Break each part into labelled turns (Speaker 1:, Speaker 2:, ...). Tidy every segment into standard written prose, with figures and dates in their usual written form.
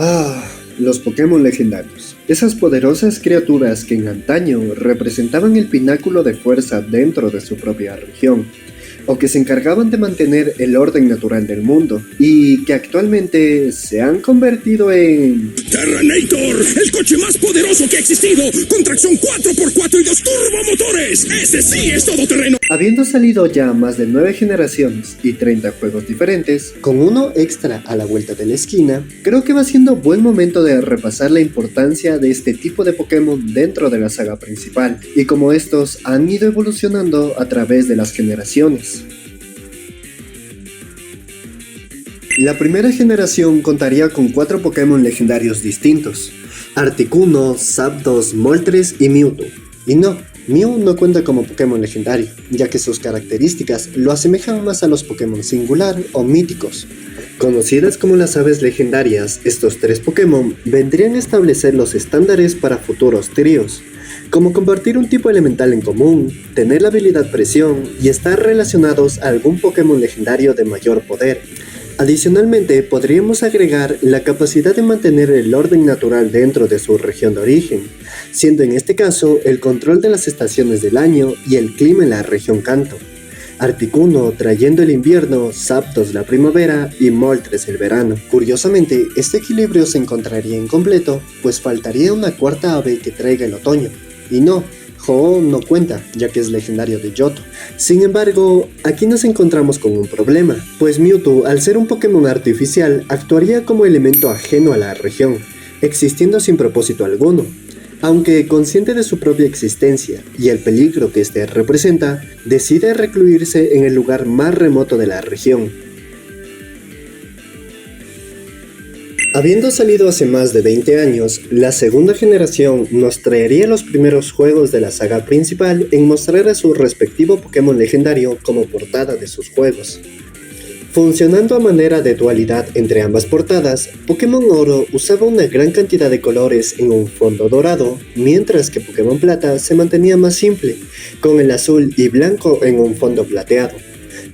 Speaker 1: Ah, los Pokémon legendarios. Esas poderosas criaturas que en antaño representaban el pináculo de fuerza dentro de su propia región, o que se encargaban de mantener el orden natural del mundo, y que actualmente se han convertido en...
Speaker 2: Terranator, el coche más poderoso que ha existido, con tracción 4x4 y 2 turbomotores. ¡Ese sí es todoterreno!
Speaker 1: Habiendo salido ya más de 9 generaciones y 30 juegos diferentes, con uno extra a la vuelta de la esquina, creo que va siendo buen momento de repasar la importancia de este tipo de Pokémon dentro de la saga principal, y cómo estos han ido evolucionando a través de las generaciones. La primera generación contaría con 4 Pokémon legendarios distintos: Articuno, Zapdos, Moltres y Mewtwo. Y no, Mew no cuenta como Pokémon legendario, ya que sus características lo asemejan más a los Pokémon singular o míticos. Conocidas como las aves legendarias, estos 3 Pokémon vendrían a establecer los estándares para futuros tríos, como compartir un tipo elemental en común, tener la habilidad presión y estar relacionados a algún Pokémon legendario de mayor poder. Adicionalmente, podríamos agregar la capacidad de mantener el orden natural dentro de su región de origen, siendo en este caso el control de las estaciones del año y el clima en la región Kanto. Articuno trayendo el invierno, Zapdos la primavera y Moltres el verano. Curiosamente, este equilibrio se encontraría incompleto, pues faltaría una cuarta ave que traiga el otoño. Y no, Ho-Oh no cuenta, ya que es legendario de Johto. Sin embargo, aquí nos encontramos con un problema, pues Mewtwo, al ser un Pokémon artificial, actuaría como elemento ajeno a la región, existiendo sin propósito alguno. Aunque consciente de su propia existencia y el peligro que éste representa, decide recluirse en el lugar más remoto de la región. Habiendo salido hace más de 20 años, la segunda generación nos traería los primeros juegos de la saga principal en mostrar a su respectivo Pokémon legendario como portada de sus juegos. Funcionando a manera de dualidad entre ambas portadas, Pokémon Oro usaba una gran cantidad de colores en un fondo dorado, mientras que Pokémon Plata se mantenía más simple, con el azul y blanco en un fondo plateado.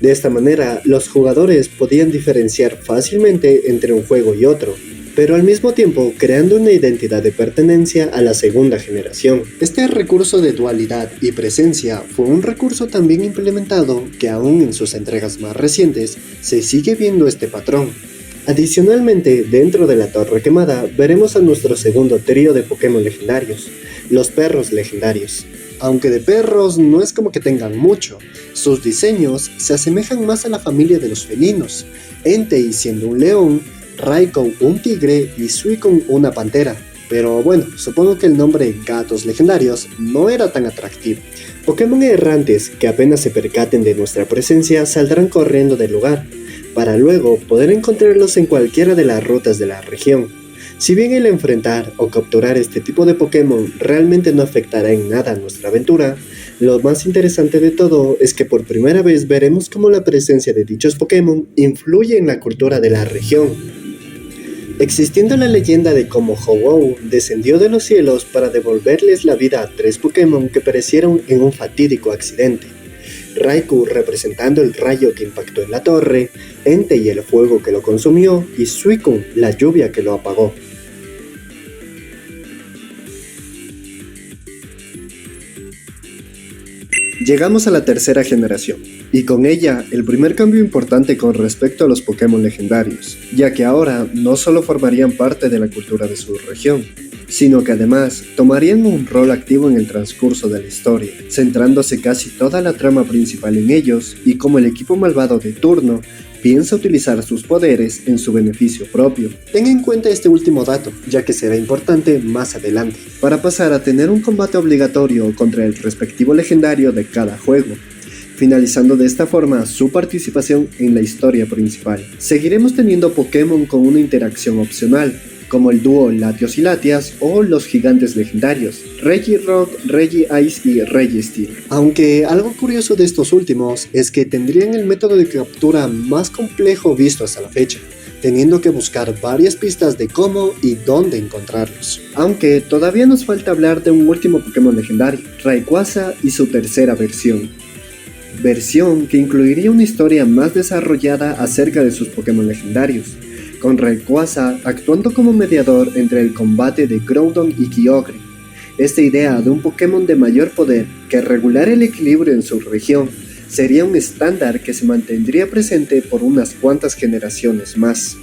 Speaker 1: De esta manera, los jugadores podían diferenciar fácilmente entre un juego y otro, pero al mismo tiempo creando una identidad de pertenencia a la segunda generación. Este recurso de dualidad y presencia fue un recurso también implementado que aún en sus entregas más recientes se sigue viendo este patrón. Adicionalmente, dentro de la Torre Quemada veremos a nuestro segundo trío de Pokémon legendarios, los perros legendarios. Aunque de perros no es como que tengan mucho, sus diseños se asemejan más a la familia de los felinos, Entei siendo un león, Raikou un tigre y Suicune una pantera. Pero bueno, supongo que el nombre gatos legendarios no era tan atractivo. Pokémon errantes que apenas se percaten de nuestra presencia saldrán corriendo del lugar, para luego poder encontrarlos en cualquiera de las rutas de la región. Si bien el enfrentar o capturar este tipo de Pokémon realmente no afectará en nada a nuestra aventura, lo más interesante de todo es que por primera vez veremos cómo la presencia de dichos Pokémon influye en la cultura de la región. Existiendo la leyenda de cómo Ho-Oh descendió de los cielos para devolverles la vida a 3 Pokémon que perecieron en un fatídico accidente. Raikou representando el rayo que impactó en la torre, Entei el fuego que lo consumió y Suicune la lluvia que lo apagó. Llegamos a la tercera generación, y con ella el primer cambio importante con respecto a los Pokémon legendarios, ya que ahora no solo formarían parte de la cultura de su región, sino que además tomarían un rol activo en el transcurso de la historia, centrándose casi toda la trama principal en ellos y cómo el equipo malvado de turno piensa utilizar sus poderes en su beneficio propio. Ten en cuenta este último dato, ya que será importante más adelante, para pasar a tener un combate obligatorio contra el respectivo legendario de cada juego, finalizando de esta forma su participación en la historia principal. Seguiremos teniendo Pokémon con una interacción opcional, como el dúo Latios y Latias o los gigantes legendarios, Regirock, Regice y Registeel. Aunque algo curioso de estos últimos es que tendrían el método de captura más complejo visto hasta la fecha, teniendo que buscar varias pistas de cómo y dónde encontrarlos. Aunque todavía nos falta hablar de un último Pokémon legendario, Rayquaza y su tercera versión que incluiría una historia más desarrollada acerca de sus Pokémon legendarios, con Rayquaza actuando como mediador entre el combate de Groudon y Kyogre. Esta idea de un Pokémon de mayor poder que regular el equilibrio en su región sería un estándar que se mantendría presente por unas cuantas generaciones más.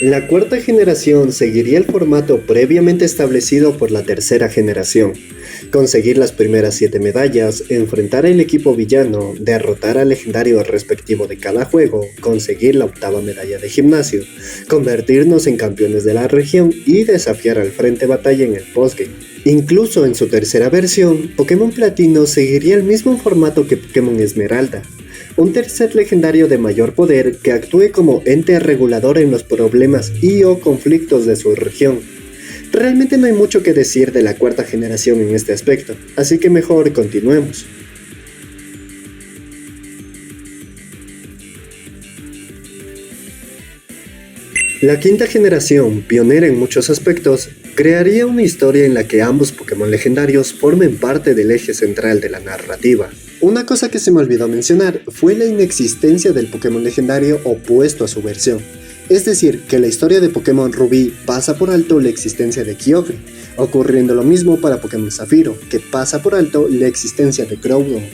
Speaker 1: La cuarta generación seguiría el formato previamente establecido por la tercera generación: conseguir las primeras 7 medallas, enfrentar al equipo villano, derrotar al legendario respectivo de cada juego, conseguir la 8ª medalla de gimnasio, convertirnos en campeones de la región y desafiar al frente batalla en el postgame. Incluso en su tercera versión, Pokémon Platino seguiría el mismo formato que Pokémon Esmeralda: un tercer legendario de mayor poder que actúe como ente regulador en los problemas y/o conflictos de su región. Realmente no hay mucho que decir de la cuarta generación en este aspecto, así que mejor continuemos. La quinta generación, pionera en muchos aspectos, crearía una historia en la que ambos Pokémon legendarios formen parte del eje central de la narrativa. Una cosa que se me olvidó mencionar fue la inexistencia del Pokémon legendario opuesto a su versión. Es decir, que la historia de Pokémon Rubí pasa por alto la existencia de Kyogre, ocurriendo lo mismo para Pokémon Zafiro, que pasa por alto la existencia de Groudon,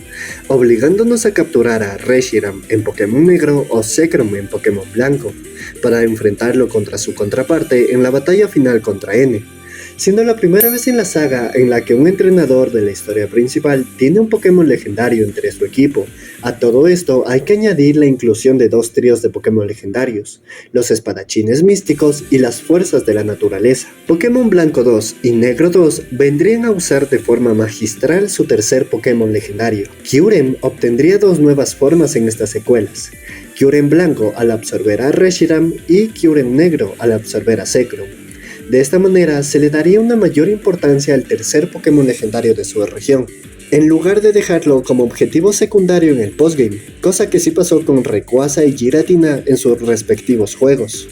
Speaker 1: obligándonos a capturar a Reshiram en Pokémon Negro o Zekrom en Pokémon Blanco, para enfrentarlo contra su contraparte en la batalla final contra N, siendo la primera vez en la saga en la que un entrenador de la historia principal tiene un Pokémon legendario entre su equipo. A todo esto hay que añadir la inclusión de 2 tríos de Pokémon legendarios, los espadachines místicos y las fuerzas de la naturaleza. Pokémon Blanco 2 y Negro 2 vendrían a usar de forma magistral su tercer Pokémon legendario. Kyurem obtendría 2 nuevas formas en estas secuelas: Kyurem Blanco al absorber a Reshiram y Kyurem Negro al absorber a Zekrom. De esta manera se le daría una mayor importancia al tercer Pokémon legendario de su región, en lugar de dejarlo como objetivo secundario en el postgame, cosa que sí pasó con Rayquaza y Giratina en sus respectivos juegos.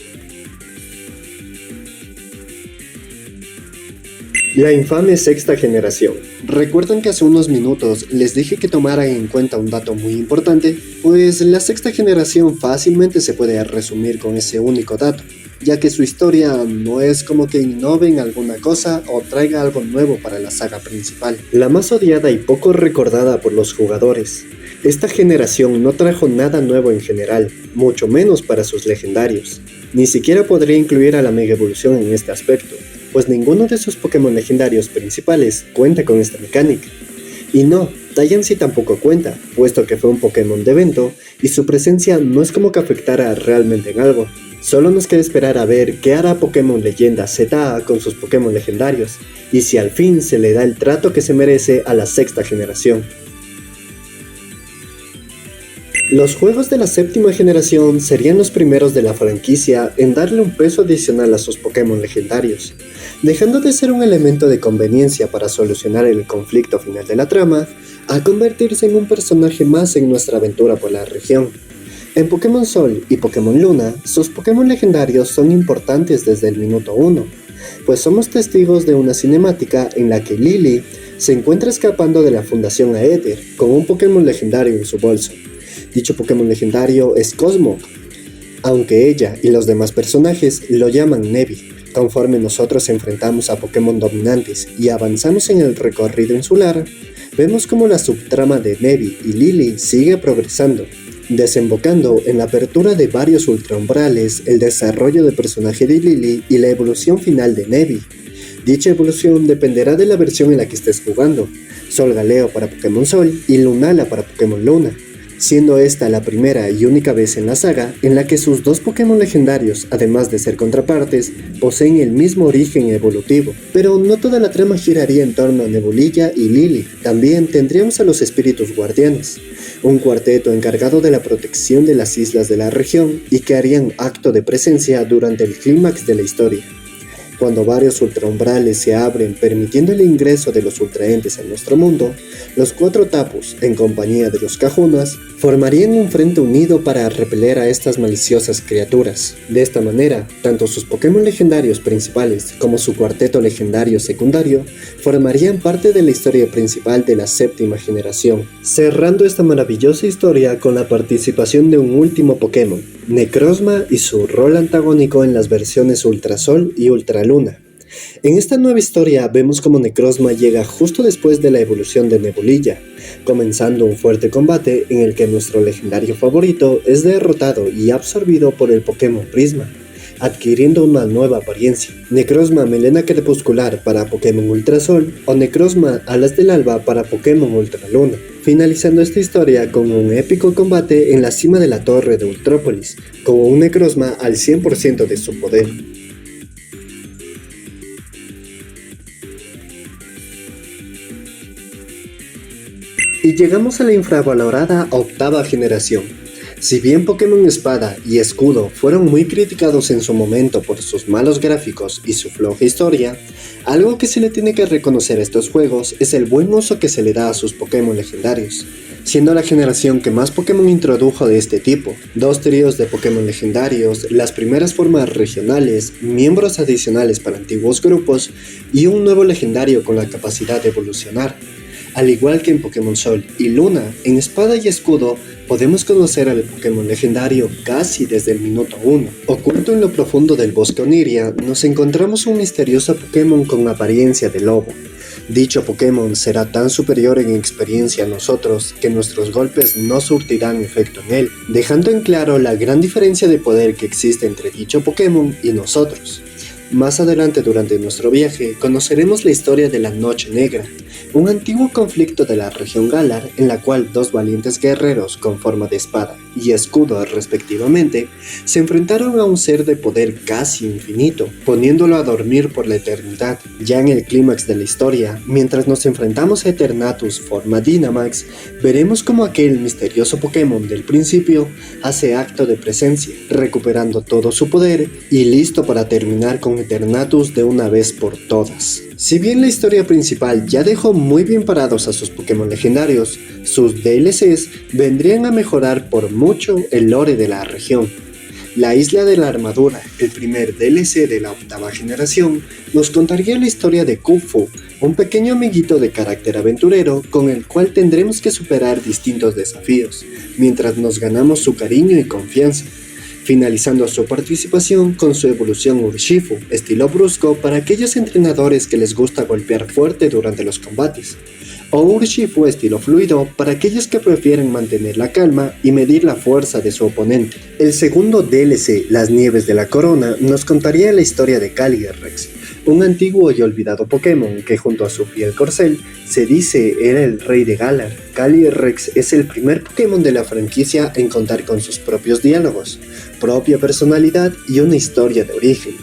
Speaker 1: La infame sexta generación. ¿Recuerdan que hace unos minutos les dije que tomaran en cuenta un dato muy importante? Pues la sexta generación fácilmente se puede resumir con ese único dato, ya que su historia no es como que innoven alguna cosa o traiga algo nuevo para la saga principal. La más odiada y poco recordada por los jugadores. Esta generación no trajo nada nuevo en general, mucho menos para sus legendarios. Ni siquiera podría incluir a la Mega Evolución en este aspecto, pues ninguno de sus Pokémon legendarios principales cuenta con esta mecánica. Y no, Diancie tampoco cuenta, puesto que fue un Pokémon de evento y su presencia no es como que afectara realmente en algo. Solo nos queda esperar a ver qué hará Pokémon Leyenda ZA con sus Pokémon legendarios, y si al fin se le da el trato que se merece a la sexta generación. Los juegos de la séptima generación serían los primeros de la franquicia en darle un peso adicional a sus Pokémon legendarios, dejando de ser un elemento de conveniencia para solucionar el conflicto final de la trama, a convertirse en un personaje más en nuestra aventura por la región. En Pokémon Sol y Pokémon Luna, sus Pokémon legendarios son importantes desde el minuto 1, pues somos testigos de una cinemática en la que Lily se encuentra escapando de la Fundación Aether con un Pokémon legendario en su bolso. Dicho Pokémon legendario es Cosmog, aunque ella y los demás personajes lo llaman Nevi. Conforme nosotros enfrentamos a Pokémon dominantes y avanzamos en el recorrido insular, vemos como la subtrama de Nevi y Lily sigue progresando, desembocando en la apertura de varios ultraumbrales, el desarrollo de personaje de Lily y la evolución final de Nevi. Dicha evolución dependerá de la versión en la que estés jugando: Solgaleo para Pokémon Sol y Lunala para Pokémon Luna, siendo esta la primera y única vez en la saga en la que sus 2 Pokémon legendarios, además de ser contrapartes, poseen el mismo origen evolutivo. Pero no toda la trama giraría en torno a Nebulilla y Lily, también tendríamos a los espíritus guardianes, un cuarteto encargado de la protección de las islas de la región y que harían acto de presencia durante el clímax de la historia. Cuando varios ultraumbrales se abren permitiendo el ingreso de los ultraentes a nuestro mundo, los 4 Tapus, en compañía de los Kahunas, formarían un frente unido para repeler a estas maliciosas criaturas. De esta manera, tanto sus Pokémon legendarios principales como su cuarteto legendario secundario formarían parte de la historia principal de la 7ª generación, cerrando esta maravillosa historia con la participación de un último Pokémon, Necrozma, y su rol antagónico en las versiones Ultrasol y Ultraluna. En esta nueva historia vemos como Necrozma llega justo después de la evolución de Nebulilla, comenzando un fuerte combate en el que nuestro legendario favorito es derrotado y absorbido por el Pokémon Prisma, adquiriendo una nueva apariencia: Necrozma Melena Crepuscular para Pokémon Ultrasol o Necrozma Alas del Alba para Pokémon Ultraluna, finalizando esta historia con un épico combate en la cima de la torre de Ultrópolis, con un Necrozma al 100% de su poder. Y llegamos a la infravalorada 8ª generación. Si bien Pokémon Espada y Escudo fueron muy criticados en su momento por sus malos gráficos y su floja historia, algo que se le tiene que reconocer a estos juegos es el buen uso que se le da a sus Pokémon legendarios, siendo la generación que más Pokémon introdujo de este tipo: 2 tríos de Pokémon legendarios, las primeras formas regionales, miembros adicionales para antiguos grupos y un nuevo legendario con la capacidad de evolucionar. Al igual que en Pokémon Sol y Luna, en Espada y Escudo podemos conocer al Pokémon legendario casi desde el minuto 1. Oculto en lo profundo del bosque Oniria, nos encontramos un misterioso Pokémon con apariencia de lobo. Dicho Pokémon será tan superior en experiencia a nosotros que nuestros golpes no surtirán efecto en él, dejando en claro la gran diferencia de poder que existe entre dicho Pokémon y nosotros. Más adelante durante nuestro viaje conoceremos la historia de la Noche Negra, un antiguo conflicto de la región Galar en la cual 2 valientes guerreros con forma de espada y escudo respectivamente se enfrentaron a un ser de poder casi infinito, poniéndolo a dormir por la eternidad. Ya en el clímax de la historia, mientras nos enfrentamos a Eternatus forma Dynamax, veremos como aquel misterioso Pokémon del principio hace acto de presencia, recuperando todo su poder y listo para terminar con Eternatus de una vez por todas. Si bien la historia principal ya dejó muy bien parados a sus Pokémon legendarios, sus DLCs vendrían a mejorar por mucho el lore de la región. La Isla de la Armadura, el primer DLC de la 8ª generación, nos contaría la historia de Khufu, un pequeño amiguito de carácter aventurero con el cual tendremos que superar distintos desafíos, mientras nos ganamos su cariño y confianza, finalizando su participación con su evolución Urshifu, estilo brusco para aquellos entrenadores que les gusta golpear fuerte durante los combates, o Urshifu estilo fluido para aquellos que prefieren mantener la calma y medir la fuerza de su oponente. El segundo DLC, Las Nieves de la Corona, nos contaría la historia de Calyrex, un antiguo y olvidado Pokémon que junto a su fiel corcel se dice era el rey de Galar. Calyrex es el primer Pokémon de la franquicia en contar con sus propios diálogos, propia personalidad y una historia de origen,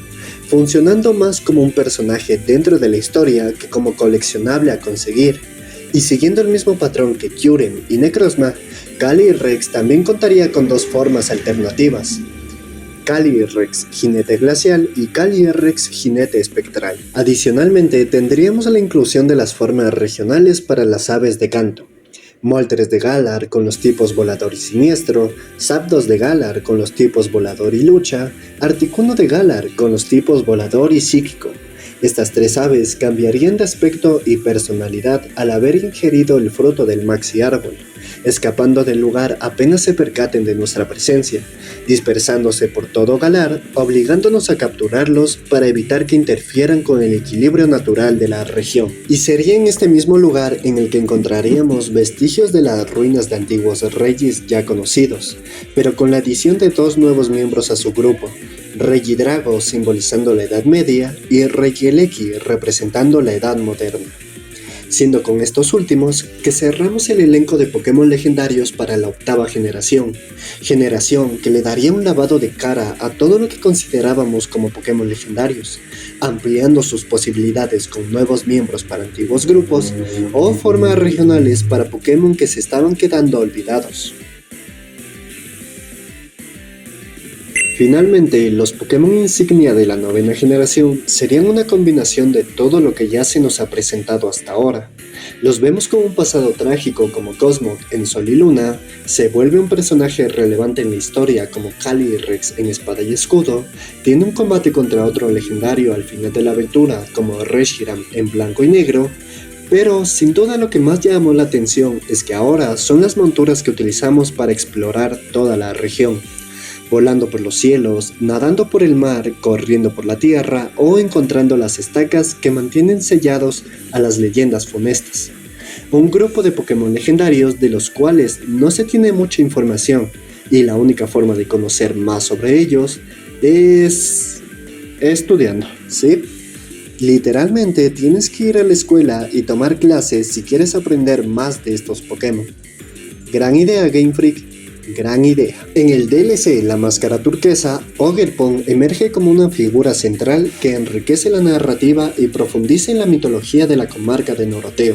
Speaker 1: funcionando más como un personaje dentro de la historia que como coleccionable a conseguir. Y siguiendo el mismo patrón que Kyurem y Necrozma, Calyrex también contaría con 2 formas alternativas: Calyrex Jinete Glacial y Calyrex Jinete Espectral. Adicionalmente, tendríamos la inclusión de las formas regionales para las aves de canto: Moltres de Galar con los tipos Volador y Siniestro, Zapdos de Galar con los tipos Volador y Lucha, Articuno de Galar con los tipos Volador y Psíquico. Estas 3 aves cambiarían de aspecto y personalidad al haber ingerido el fruto del Maxi Árbol, escapando del lugar apenas se percaten de nuestra presencia, dispersándose por todo Galar, obligándonos a capturarlos para evitar que interfieran con el equilibrio natural de la región. Y sería en este mismo lugar en el que encontraríamos vestigios de las ruinas de antiguos Regis ya conocidos, pero con la adición de 2 nuevos miembros a su grupo: Regidrago simbolizando la Edad Media y Regieleki representando la Edad Moderna, siendo con estos últimos que cerramos el elenco de Pokémon legendarios para la 8ª generación que le daría un lavado de cara a todo lo que considerábamos como Pokémon legendarios, ampliando sus posibilidades con nuevos miembros para antiguos grupos o formas regionales para Pokémon que se estaban quedando olvidados. Finalmente, los Pokémon insignia de la novena generación serían una combinación de todo lo que ya se nos ha presentado hasta ahora. Los vemos con un pasado trágico como Cosmog en Sol y Luna, se vuelve un personaje relevante en la historia como Calyrex en Espada y Escudo, tiene un combate contra otro legendario al final de la aventura como Reshiram en Blanco y Negro, pero sin duda lo que más llamó la atención es que ahora son las monturas que utilizamos para explorar toda la región. Volando por los cielos, nadando por el mar, corriendo por la tierra o encontrando las estacas que mantienen sellados a las leyendas funestas. Un grupo de Pokémon legendarios de los cuales no se tiene mucha información y la única forma de conocer más sobre ellos es estudiando, ¿sí? Literalmente tienes que ir a la escuela y tomar clases si quieres aprender más de estos Pokémon. Gran idea, Game Freak. Gran idea. En el DLC La Máscara Turquesa, Ogerpon emerge como una figura central que enriquece la narrativa y profundiza en la mitología de la comarca de Noroteo.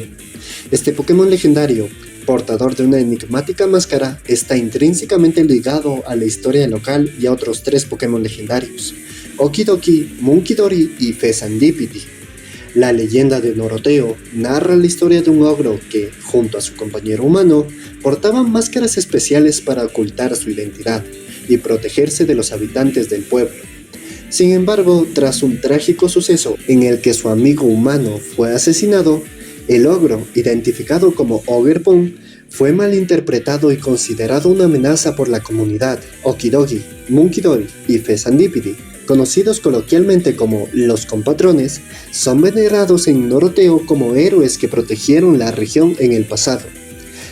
Speaker 1: Este Pokémon legendario, portador de una enigmática máscara, está intrínsecamente ligado a la historia local y a otros 3 Pokémon legendarios, Okidoki, Munkidori y Fezandipiti. La leyenda de Noroteo narra la historia de un ogro que, junto a su compañero humano, portaban máscaras especiales para ocultar su identidad y protegerse de los habitantes del pueblo. Sin embargo, tras un trágico suceso en el que su amigo humano fue asesinado, el ogro, identificado como Ogerpon, fue malinterpretado y considerado una amenaza por la comunidad. Okidogi, Munkidori y Fezandipiti, conocidos coloquialmente como los compatrones, son venerados en Noroteo como héroes que protegieron la región en el pasado.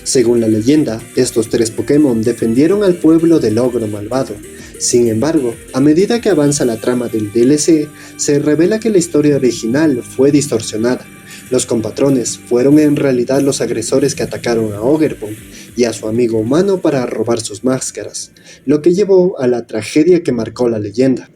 Speaker 1: Según la leyenda, estos 3 Pokémon defendieron al pueblo del ogro malvado. Sin embargo, a medida que avanza la trama del DLC, se revela que la historia original fue distorsionada. Los compatrones fueron en realidad los agresores que atacaron a Ogerpon y a su amigo humano para robar sus máscaras, lo que llevó a la tragedia que marcó la leyenda.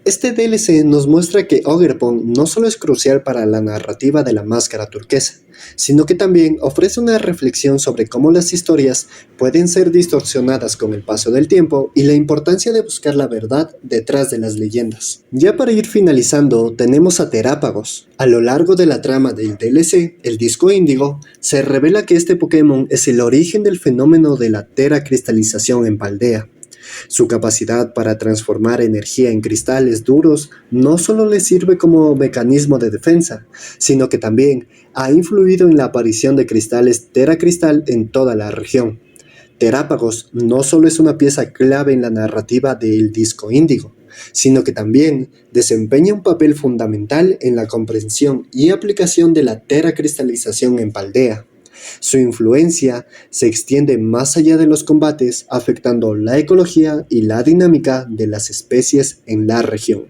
Speaker 1: Este DLC nos muestra que Ogerpon no solo es crucial para la narrativa de La Máscara Turquesa, sino que también ofrece una reflexión sobre cómo las historias pueden ser distorsionadas con el paso del tiempo y la importancia de buscar la verdad detrás de las leyendas. Ya para ir finalizando, tenemos a Terápagos. A lo largo de la trama del DLC, el disco índigo, se revela que este Pokémon es el origen del fenómeno de la teracristalización en Paldea. Su capacidad para transformar energía en cristales duros no solo le sirve como mecanismo de defensa, sino que también ha influido en la aparición de cristales teracristal en toda la región. Terápagos no solo es una pieza clave en la narrativa del disco índigo, sino que también desempeña un papel fundamental en la comprensión y aplicación de la teracristalización en Paldea. Su influencia se extiende más allá de los combates, afectando la ecología y la dinámica de las especies en la región.